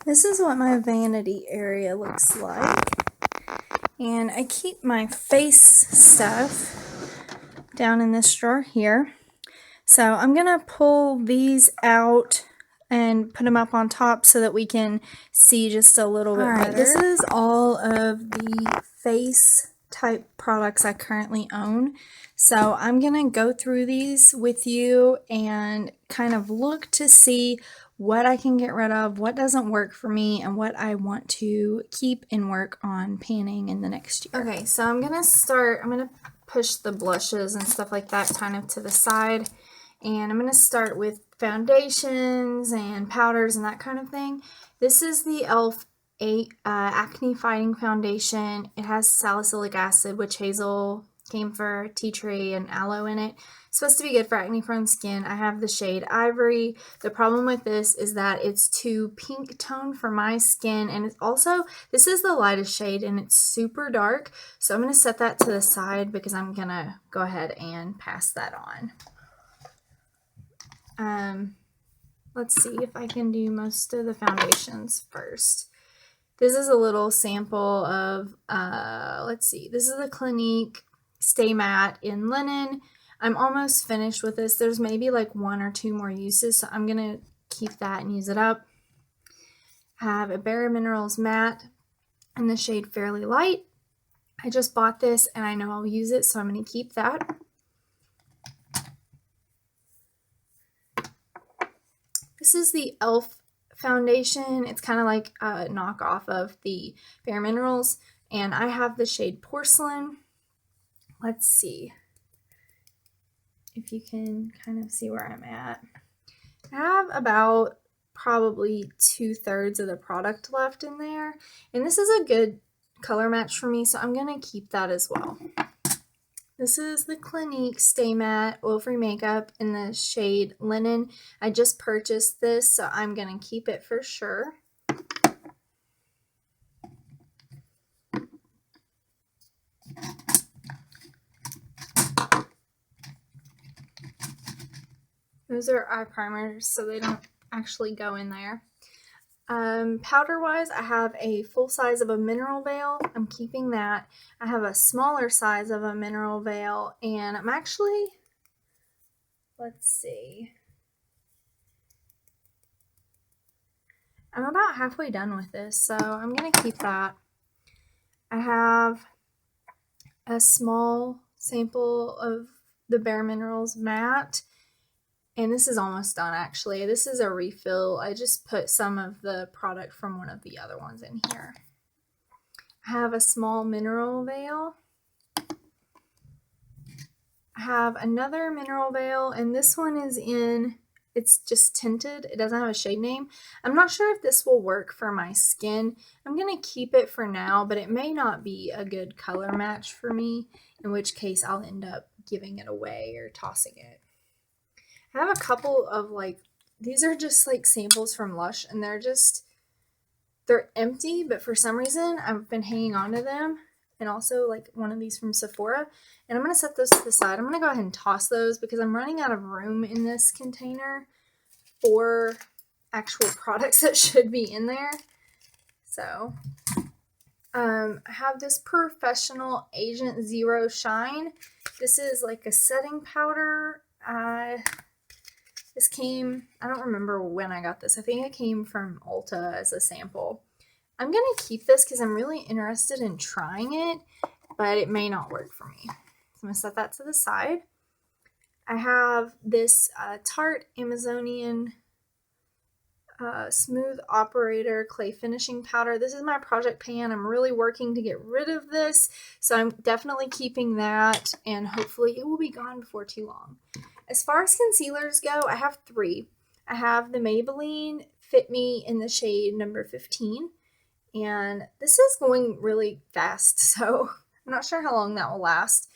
This is what my vanity area looks like. And I keep my face stuff down in this drawer here. So I'm going to pull these out and put them up on top so that we can see just a little bit better. This is all of the face type products I currently own. So I'm going to go through these with you and kind of look to see what I can get rid of, what doesn't work for me, and what I want to keep and work on panning in the next year. Okay, so I'm going to push the blushes and stuff like that kind of to the side. And I'm going to start with foundations and powders and that kind of thing. This is the e.l.f. Acne Fighting Foundation. It has salicylic acid, witch hazel, camphor, tea tree, and aloe in it. It's supposed to be good for acne prone skin. I have the shade Ivory. The problem with this is that it's too pink tone for my skin, and it's also, this is the lightest shade and it's super dark. So I'm going to set that to the side because I'm going to go ahead and pass that on. Let's see if I can do most of the foundations first. This is a little sample of, let's see, this is the Clinique Stay Matte in linen. I'm almost finished with this. There's maybe like 1 or 2 more uses, so I'm going to keep that and use it up. I have a Bare Minerals matte in the shade Fairly Light. I just bought this and I know I'll use it, so I'm going to keep that. This is the e.l.f. foundation. It's kind of like a knockoff of the Bare Minerals, and I have the shade Porcelain. Let's see if you can kind of see where I'm at. I have about probably 2/3 of the product left in there, and this is a good color match for me, so I'm going to keep that as well. This is the Clinique Stay Matte Oil-Free Makeup in the shade Linen. I just purchased this, so I'm going to keep it for sure. Those are eye primers, so they don't actually go in there. Powder-wise, I have a full size of a Mineral Veil. I'm keeping that. I have a smaller size of a Mineral Veil, and I'm actually, let's see, I'm about halfway done with this, so I'm going to keep that. I have a small sample of the Bare Minerals matte, and this is almost done actually. This is a refill. I just put some of the product from one of the other ones in here. I have a small Mineral Veil. I have another Mineral Veil, and this one is in, it's just tinted. It doesn't have a shade name. I'm not sure if this will work for my skin. I'm going to keep it for now, but it may not be a good color match for me, in which case I'll end up giving it away or tossing it. I have a couple of these are just like samples from Lush, and they're empty, but for some reason I've been hanging on to them. And also like one of these from Sephora, and I'm going to set those to the side. I'm going to go ahead and toss those because I'm running out of room in this container for actual products that should be in there. So I have this Professional Agent Zero Shine. This is like a setting powder. This came, I don't remember when I got this. I think it came from Ulta as a sample. I'm going to keep this because I'm really interested in trying it, but it may not work for me. So I'm going to set that to the side. I have this Tarte Amazonian Smooth Operator Clay Finishing Powder. This is my project pan. I'm really working to get rid of this, so I'm definitely keeping that, and hopefully it will be gone before too long. As far as concealers go, I have 3. I have the Maybelline Fit Me in the shade number 15. And this is going really fast, so I'm not sure how long that will last.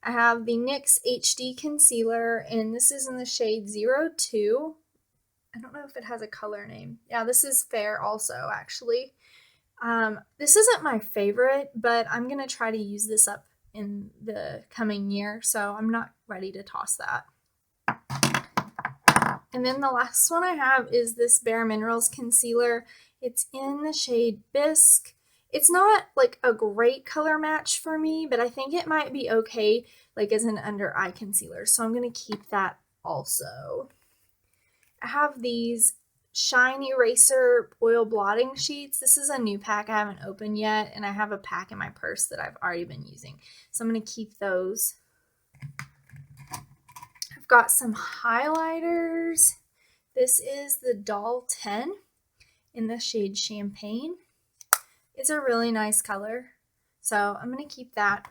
I have the NYX HD Concealer, and this is in the shade 02. I don't know if it has a color name. Yeah, this is fair also, actually. This isn't my favorite, but I'm going to try to use this up in the coming year, so I'm not ready to toss that. And then the last one I have is this Bare Minerals concealer. It's in the shade Bisque. It's not like a great color match for me, but I think it might be okay like as an under eye concealer. So I'm going to keep that also. I have these Shine Eraser oil blotting sheets. This is a new pack I haven't opened yet, and I have a pack in my purse that I've already been using. So I'm going to keep those. I've got some highlighters. This is the Doll 10 in the shade Champagne. It's a really nice color, so I'm going to keep that.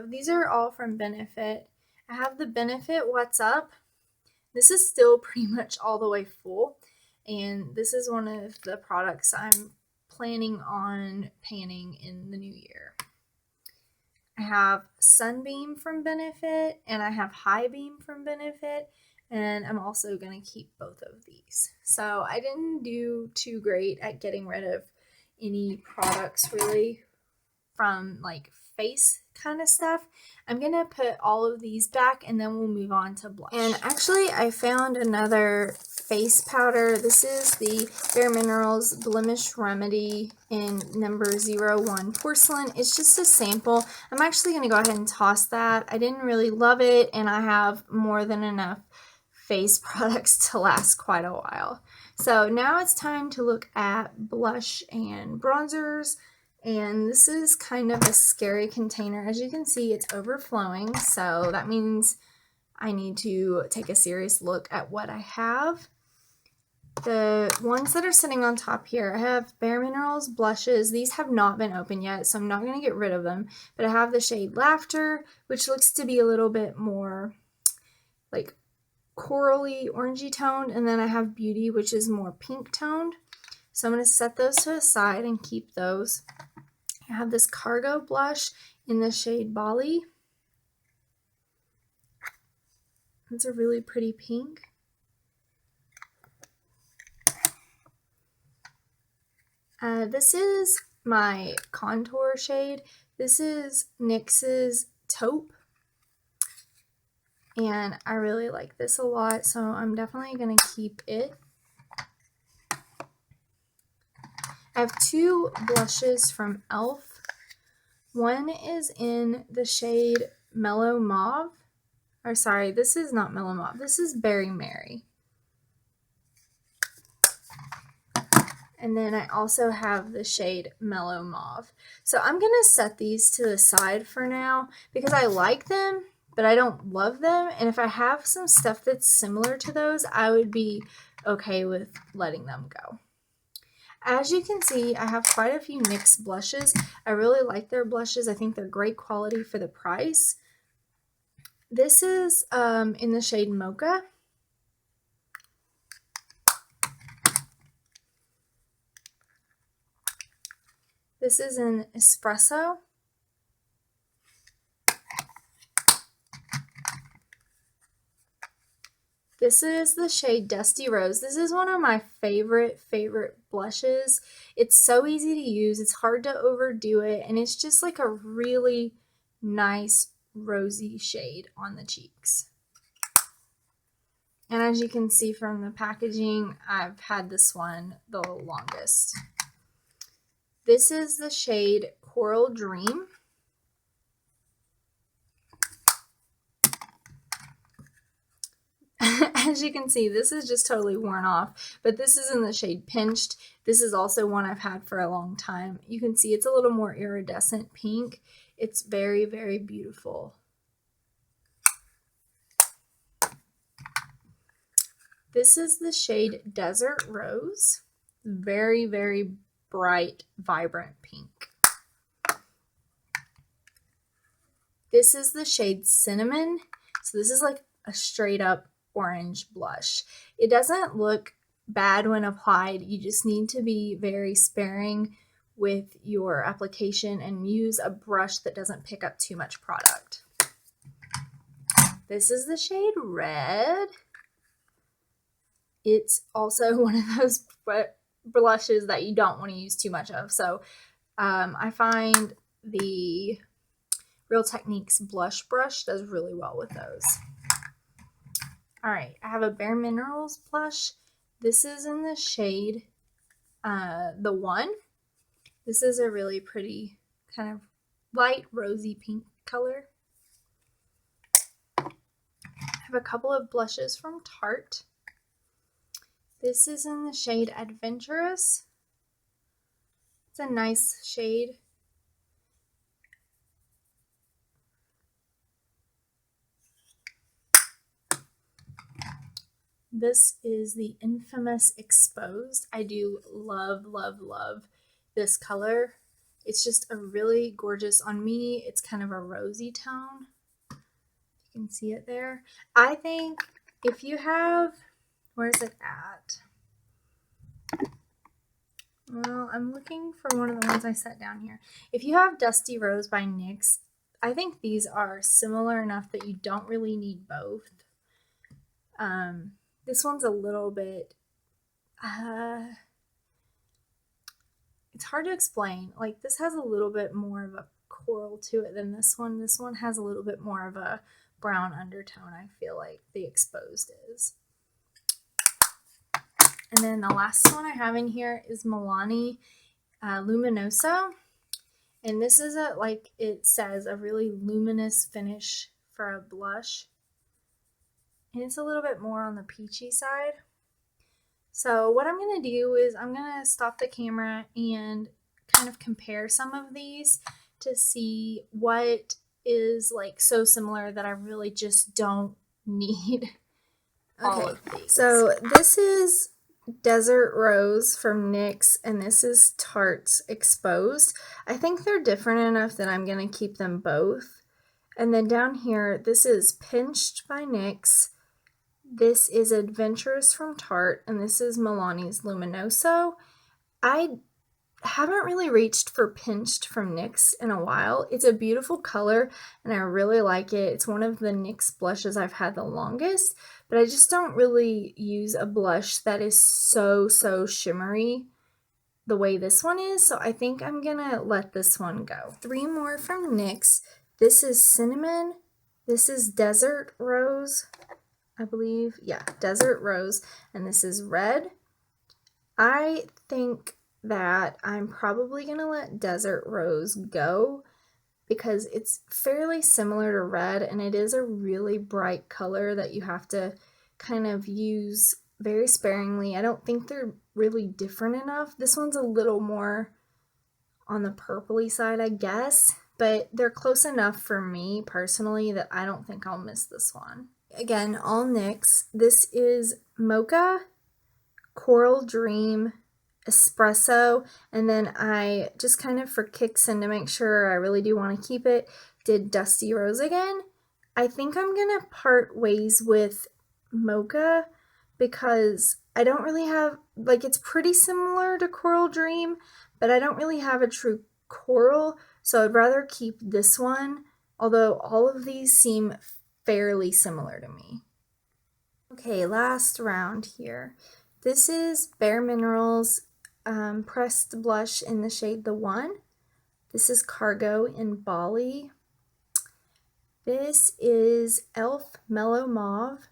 These are all from Benefit. I have the Benefit What's Up. This is still pretty much all the way full, and this is one of the products I'm planning on panning in the new year. I have Sunbeam from Benefit, and I have High Beam from Benefit, and I'm also going to keep both of these. So I didn't do too great at getting rid of any products really from like face kind of stuff. I'm going to put all of these back, and then we'll move on to blush. And actually I found another face powder. This is the Bare Minerals Blemish Remedy in number 01 Porcelain. It's just a sample. I'm actually going to go ahead and toss that. I didn't really love it, and I have more than enough face products to last quite a while. So now it's time to look at blush and bronzers. And this is kind of a scary container. As you can see, it's overflowing, so that means I need to take a serious look at what I have. The ones that are sitting on top here, I have Bare Minerals blushes. These have not been opened yet, so I'm not going to get rid of them. But I have the shade Laughter, which looks to be a little bit more like corally, orangey toned. And then I have Beauty, which is more pink toned. So I'm going to set those to the side and keep those. I have this Cargo blush in the shade Bali. It's a really pretty pink. This is my contour shade. This is NYX's Taupe. And I really like this a lot, so I'm definitely going to keep it. I have two blushes from e.l.f. One is in the shade Mellow Mauve. Or sorry, this is not Mellow Mauve. This is Berry Mary. And then I also have the shade Mellow Mauve. So I'm going to set these to the side for now because I like them, but I don't love them. And if I have some stuff that's similar to those, I would be okay with letting them go. As you can see, I have quite a few NYX blushes. I really like their blushes. I think they're great quality for the price. This is in the shade Mocha. This is in Espresso. This is the shade Dusty Rose. This is one of my favorite blushes. It's so easy to use. It's hard to overdo it. And it's just like a really nice rosy shade on the cheeks. And as you can see from the packaging, I've had this one the longest. This is the shade Coral Dream. As you can see, this is just totally worn off, but this is in the shade Pinched. This is also one I've had for a long time. You can see it's a little more iridescent pink. It's very, very beautiful. This is the shade Desert Rose. Very, very bright, vibrant pink. This is the shade Cinnamon. So this is like a straight up orange blush. It doesn't look bad when applied. You just need to be very sparing with your application and use a brush that doesn't pick up too much product. This is the shade Red. It's also one of those blushes that you don't want to use too much of. So I find the Real Techniques blush brush does really well with those. All right, I have a Bare Minerals blush. This is in the shade the One. This is a really pretty kind of light rosy pink color. I have a couple of blushes from Tarte. This is in the shade Adventurous. It's a nice shade. This is the infamous Exposed. I do love, love, love this color. It's just a really gorgeous, on me, it's kind of a rosy tone. You can see it there. I think if you have, where's it at? Well, I'm looking for one of the ones I set down here. If you have Dusty Rose by NYX, I think these are similar enough that you don't really need both. This one's a little bit, it's hard to explain. Like, this has a little bit more of a coral to it than this one. This one has a little bit more of a brown undertone, I feel like the Exposed is. And then the last one I have in here is Milani Luminoso. And this is a, like it says, a really luminous finish for a blush. And it's a little bit more on the peachy side. So what I'm going to do is I'm going to stop the camera and kind of compare some of these to see what is like so similar that I really just don't need all of these. So this is Desert Rose from NYX, and this is Tarte's Exposed. I think they're different enough that I'm going to keep them both. And then down here, this is Pinched by NYX. This is Adventurous from Tarte, and this is Milani's Luminoso. I haven't really reached for Pinched from NYX in a while. It's a beautiful color, and I really like it. It's one of the NYX blushes I've had the longest, but I just don't really use a blush that is so shimmery the way this one is, so I think I'm gonna let this one go. 3 more from NYX. This is Cinnamon. This is Desert Rose, I believe. Yeah, Desert Rose, and this is Red. I think that I'm probably going to let Desert Rose go because it's fairly similar to Red, and it is a really bright color that you have to kind of use very sparingly. I don't think they're really different enough. This one's a little more on the purpley side, I guess, but they're close enough for me personally that I don't think I'll miss this one. Again, all NYX. This is Mocha, Coral Dream, Espresso, and then I just kind of for kicks and to make sure I really do want to keep it, did Dusty Rose again. I think I'm gonna part ways with Mocha because I don't really have, like, it's pretty similar to Coral Dream, but I don't really have a true coral, so I'd rather keep this one, although all of these seem fairly similar to me. Okay, last round here. This is Bare Minerals Pressed Blush in the shade The One. This is Cargo in Bali. This is e.l.f. Mellow Mauve.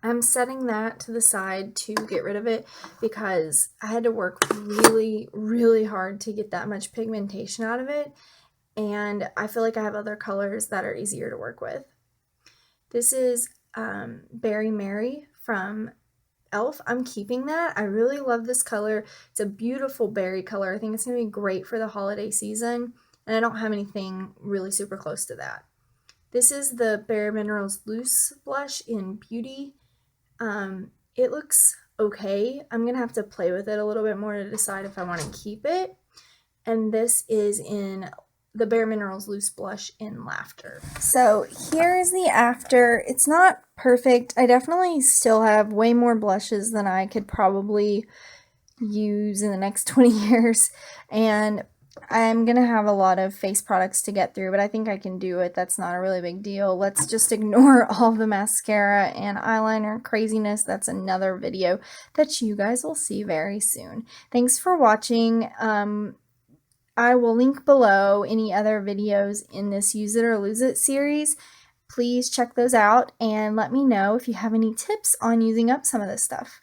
I'm setting that to the side to get rid of it because I had to work really hard to get that much pigmentation out of it, and I feel like I have other colors that are easier to work with. This is Berry Mary from e.l.f. I'm keeping that. I really love this color. It's a beautiful berry color. I think it's going to be great for the holiday season, and I don't have anything really super close to that. This is the Bare Minerals Loose Blush in Beauty. It looks okay. I'm going to have to play with it a little bit more to decide if I want to keep it. And this is in the Bare Minerals Loose Blush in Laughter. So here is the after. It's not perfect. I definitely still have way more blushes than I could probably use in the next 20 years. And I'm going to have a lot of face products to get through, but I think I can do it. That's not a really big deal. Let's just ignore all the mascara and eyeliner craziness. That's another video that you guys will see very soon. Thanks for watching. I will link below any other videos in this Use It or Lose It series. please check those out and let me know if you have any tips on using up some of this stuff.